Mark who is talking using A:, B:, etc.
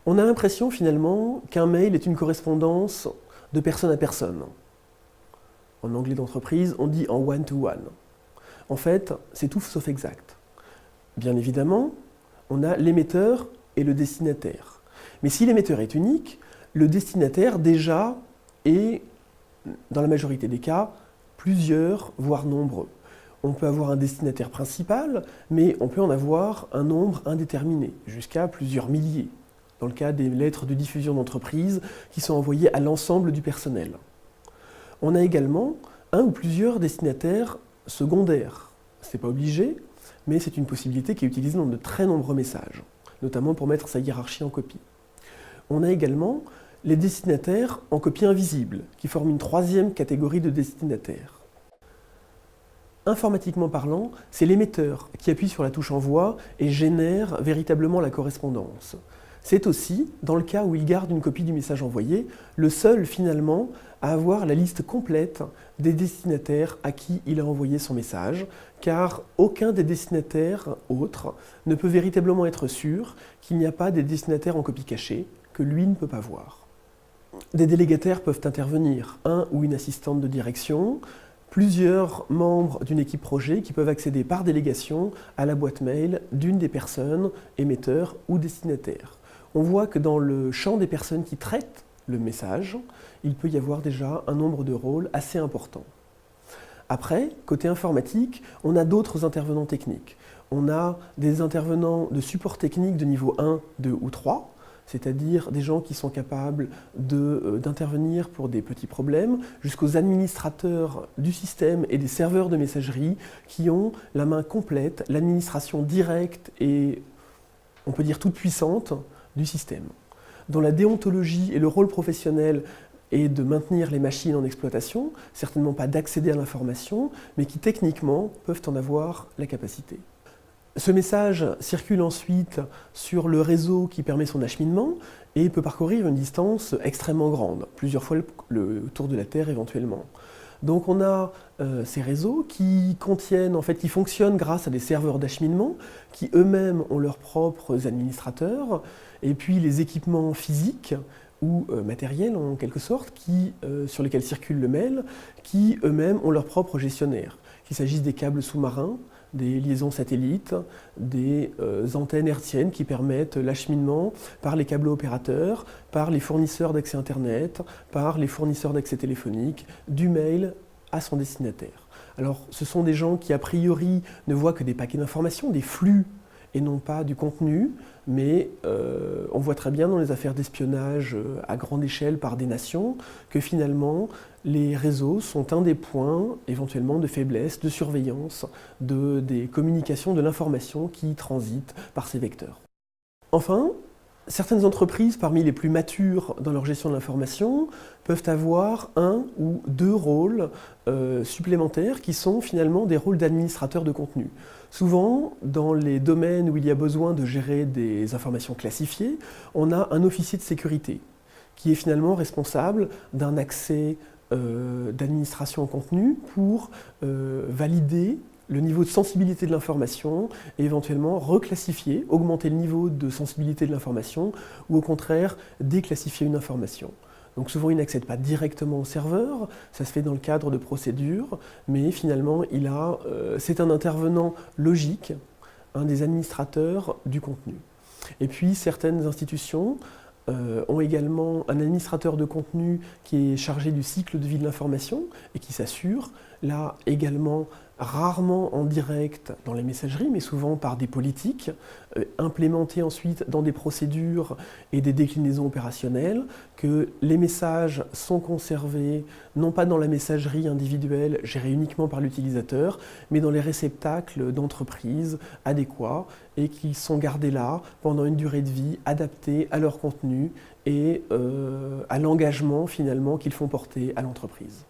A: On a l'impression finalement qu'un mail est une correspondance de personne à personne. En anglais d'entreprise, on dit en one-to-one. En fait, c'est tout sauf exact. Bien évidemment, on a l'émetteur et le destinataire. Mais si l'émetteur est unique, le destinataire déjà est, dans la majorité des cas, plusieurs, voire nombreux. On peut avoir un destinataire principal, mais on peut en avoir un nombre indéterminé, jusqu'à plusieurs milliers, dans le cas des lettres de diffusion d'entreprise qui sont envoyées à l'ensemble du personnel. On a également un ou plusieurs destinataires secondaires. Ce n'est pas obligé, mais c'est une possibilité qui est utilisée dans de très nombreux messages, notamment pour mettre sa hiérarchie en copie. On a également les destinataires en copie invisible, qui forment une troisième catégorie de destinataires. Informatiquement parlant, c'est l'émetteur qui appuie sur la touche envoi et génère véritablement la correspondance. C'est aussi, dans le cas où il garde une copie du message envoyé, le seul finalement à avoir la liste complète des destinataires à qui il a envoyé son message, car aucun des destinataires autres ne peut véritablement être sûr qu'il n'y a pas des destinataires en copie cachée que lui ne peut pas voir. Des délégataires peuvent intervenir, un ou une assistante de direction, plusieurs membres d'une équipe projet qui peuvent accéder par délégation à la boîte mail d'une des personnes, émetteurs ou destinataires. On voit que dans le champ des personnes qui traitent le message, il peut y avoir déjà un nombre de rôles assez important. Après, côté informatique, on a d'autres intervenants techniques. On a des intervenants de support technique de niveau 1, 2 ou 3, c'est-à-dire des gens qui sont capables d'intervenir pour des petits problèmes, jusqu'aux administrateurs du système et des serveurs de messagerie qui ont la main complète, l'administration directe et, on peut dire, toute puissante du système. Dont la déontologie et le rôle professionnel est de maintenir les machines en exploitation, certainement pas d'accéder à l'information, mais qui techniquement peuvent en avoir la capacité. Ce message circule ensuite sur le réseau qui permet son acheminement et peut parcourir une distance extrêmement grande, plusieurs fois le tour de la Terre éventuellement. Donc on a ces réseaux qui contiennent, qui fonctionnent grâce à des serveurs d'acheminement qui eux-mêmes ont leurs propres administrateurs et puis les équipements physiques ou matériels en quelque sorte sur lesquels circule le mail qui eux-mêmes ont leurs propres gestionnaires, qu'il s'agisse des câbles sous-marins, des liaisons satellites, des antennes hertziennes qui permettent l'acheminement par les câbles opérateurs, par les fournisseurs d'accès Internet, par les fournisseurs d'accès téléphonique, du mail à son destinataire. Alors ce sont des gens qui a priori ne voient que des paquets d'informations, des flux et non pas du contenu, mais on voit très bien dans les affaires d'espionnage à grande échelle par des nations que finalement les réseaux sont un des points éventuellement de faiblesse, de surveillance, des communications, de l'information qui transitent par ces vecteurs. Enfin, certaines entreprises parmi les plus matures dans leur gestion de l'information peuvent avoir un ou deux rôles supplémentaires qui sont finalement des rôles d'administrateurs de contenu. Souvent, dans les domaines où il y a besoin de gérer des informations classifiées, on a un officier de sécurité qui est finalement responsable d'un accès d'administration en contenu pour valider le niveau de sensibilité de l'information et éventuellement reclassifier, augmenter le niveau de sensibilité de l'information ou au contraire déclassifier une information. Donc souvent il n'accède pas directement au serveur, ça se fait dans le cadre de procédures, mais finalement c'est un intervenant logique, un des administrateurs du contenu. Et puis certaines institutions ont également un administrateur de contenu qui est chargé du cycle de vie de l'information et qui s'assure, là également rarement en direct dans les messageries, mais souvent par des politiques, implémentées ensuite dans des procédures et des déclinaisons opérationnelles, que les messages sont conservés non pas dans la messagerie individuelle gérée uniquement par l'utilisateur, mais dans les réceptacles d'entreprise adéquats et qu'ils sont gardés là pendant une durée de vie adaptée à leur contenu et à l'engagement finalement qu'ils font porter à l'entreprise.